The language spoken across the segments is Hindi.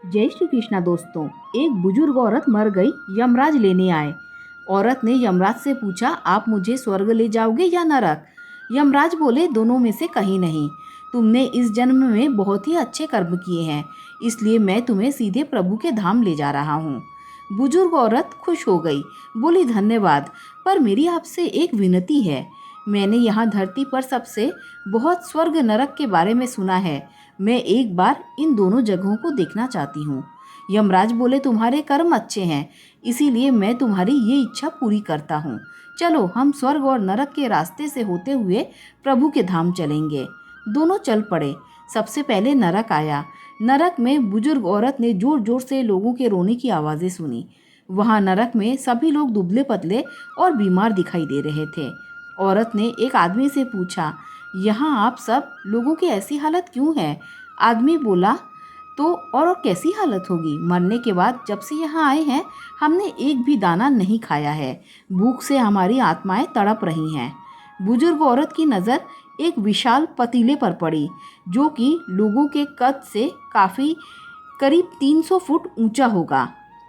जय श्री कृष्णा दोस्तों। एक बुजुर्ग औरत मर गई, यमराज लेने आए। औरत ने यमराज से पूछा, आप मुझे स्वर्ग ले जाओगे या नरक? यमराज बोले, दोनों में से कहीं नहीं। तुमने इस जन्म में बहुत ही अच्छे कर्म किए हैं, इसलिए मैं तुम्हें सीधे प्रभु के धाम ले जा रहा हूँ। बुजुर्ग औरत खुश हो गई, बोली, धन्यवाद, पर मेरी आपसे एक विनती है। मैंने यहाँ धरती पर सबसे बहुत स्वर्ग नरक के बारे में सुना है। मैं एक बार इन दोनों जगहों को देखना चाहती हूँ। यमराज बोले, तुम्हारे कर्म अच्छे हैं, इसीलिए मैं तुम्हारी ये इच्छा पूरी करता हूँ। चलो, हम स्वर्ग और नरक के रास्ते से होते हुए प्रभु के धाम चलेंगे। दोनों चल पड़े। सबसे पहले नरक आया। नरक में बुजुर्ग औरत ने जोर जोर से लोगों के रोने की आवाज़ें सुनी। वहाँ नरक में सभी लोग दुबले पतले और बीमार दिखाई दे रहे थे। औरत ने एक आदमी से पूछा, यहाँ आप सब लोगों की ऐसी हालत क्यों है? आदमी बोला, तो और कैसी हालत होगी? मरने के बाद जब से यहाँ आए हैं हमने एक भी दाना नहीं खाया है। भूख से हमारी आत्माएं तड़प रही हैं। बुजुर्ग औरत की नज़र एक विशाल पतीले पर पड़ी, जो कि लोगों के कद से काफ़ी करीब 300 फुट ऊंचा होगा।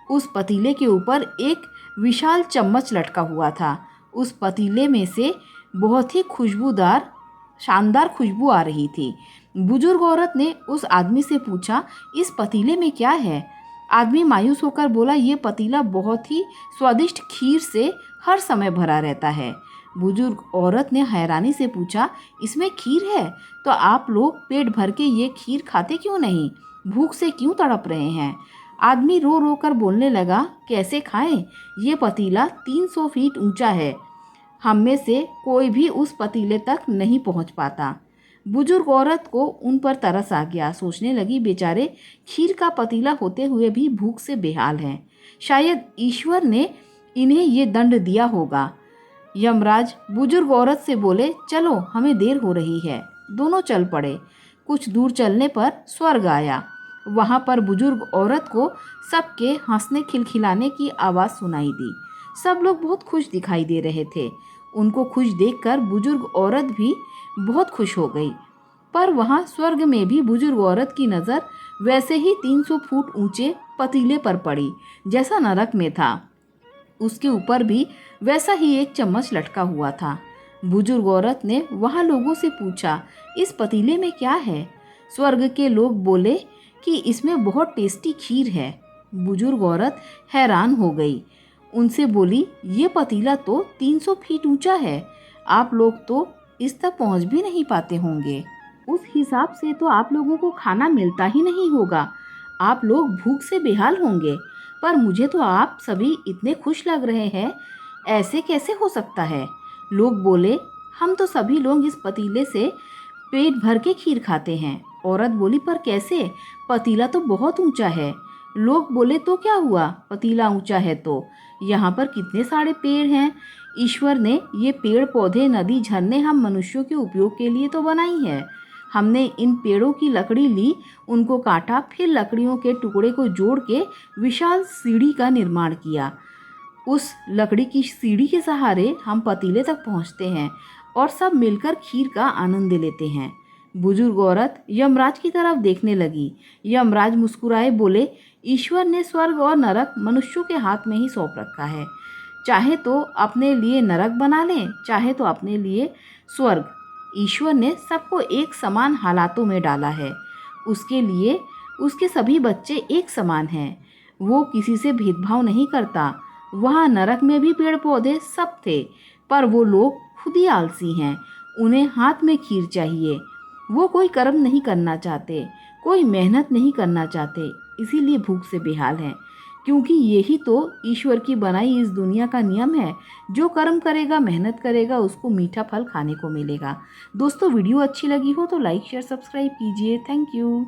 उस पतीले के ऊपर एक विशाल चम्मच लटका हुआ था। उस पतीले में से बहुत ही खुशबूदार शानदार खुशबू आ रही थी। बुजुर्ग औरत ने उस आदमी से पूछा, इस पतीले में क्या है? आदमी मायूस होकर बोला, ये पतीला बहुत ही स्वादिष्ट खीर से हर समय भरा रहता है। बुजुर्ग औरत ने हैरानी से पूछा, इसमें खीर है? तो आप लोग पेट भर के ये खीर खाते क्यों नहीं? भूख से क्यों तड़प रहे हैं? आदमी रो रो कर बोलने लगा, कैसे खाएं? ये पतीला 300 फीट ऊंचा है। हम में से कोई भी उस पतीले तक नहीं पहुंच पाता। बुजुर्ग औरत को उन पर तरस आ गया। सोचने लगी, बेचारे खीर का पतीला होते हुए भी भूख से बेहाल हैं। शायद ईश्वर ने इन्हें ये दंड दिया होगा। यमराज बुजुर्ग औरत से बोले, चलो, हमें देर हो रही है। दोनों चल पड़े। कुछ दूर चलने पर स्वर्ग आया। वहाँ पर बुजुर्ग औरत को सबके हंसने खिलखिलाने की आवाज़ सुनाई दी। सब लोग बहुत खुश दिखाई दे रहे थे। उनको खुश देखकर बुजुर्ग औरत भी बहुत खुश हो गई। पर वहाँ स्वर्ग में भी बुजुर्ग औरत की नज़र वैसे ही 300 फुट ऊंचे पतीले पर पड़ी जैसा नरक में था। उसके ऊपर भी वैसा ही एक चम्मच लटका हुआ था। बुजुर्ग औरत ने वहाँ लोगों से पूछा, इस पतीले में क्या है? स्वर्ग के लोग बोले कि इसमें बहुत टेस्टी खीर है। बुजुर्ग औरत हैरान हो गई। उनसे बोली, ये पतीला तो 300 फीट ऊंचा है। आप लोग तो इस तक पहुंच भी नहीं पाते होंगे। उस हिसाब से तो आप लोगों को खाना मिलता ही नहीं होगा। आप लोग भूख से बेहाल होंगे। पर मुझे तो आप सभी इतने खुश लग रहे हैं, ऐसे कैसे हो सकता है? लोग बोले, हम तो सभी लोग इस पतीले से पेट भर के खीर खाते हैं। औरत बोली, पर कैसे? पतीला तो बहुत ऊंचा है। लोग बोले, तो क्या हुआ? पतीला ऊंचा है तो यहाँ पर कितने सारे पेड़ हैं। ईश्वर ने ये पेड़ पौधे, नदी, झरने हम मनुष्यों के उपयोग के लिए तो बनाई है। हमने इन पेड़ों की लकड़ी ली, उनको काटा, फिर लकड़ियों के टुकड़े को जोड़ के विशाल सीढ़ी का निर्माण किया। उस लकड़ी की सीढ़ी के सहारे हम पतीले तक पहुंचते हैं और सब मिलकर खीर का आनंद लेते हैं। बुजुर्ग औरत यमराज की तरफ देखने लगी। यमराज मुस्कुराए बोले, ईश्वर ने स्वर्ग और नरक मनुष्यों के हाथ में ही सौंप रखा है। चाहे तो अपने लिए नरक बना लें, चाहे तो अपने लिए स्वर्ग। ईश्वर ने सबको एक समान हालातों में डाला है। उसके लिए उसके सभी बच्चे एक समान हैं। वो किसी से भेदभाव नहीं करता। वहाँ नरक में भी पेड़ पौधे सब थे, पर वो लोग खुद ही आलसी हैं। उन्हें हाथ में खीर चाहिए। वो कोई कर्म नहीं करना चाहते, कोई मेहनत नहीं करना चाहते, इसीलिए भूख से बेहाल हैं। क्योंकि यही तो ईश्वर की बनाई इस दुनिया का नियम है। जो कर्म करेगा, मेहनत करेगा, उसको मीठा फल खाने को मिलेगा। दोस्तों, वीडियो अच्छी लगी हो तो लाइक शेयर सब्सक्राइब कीजिए। Thank you.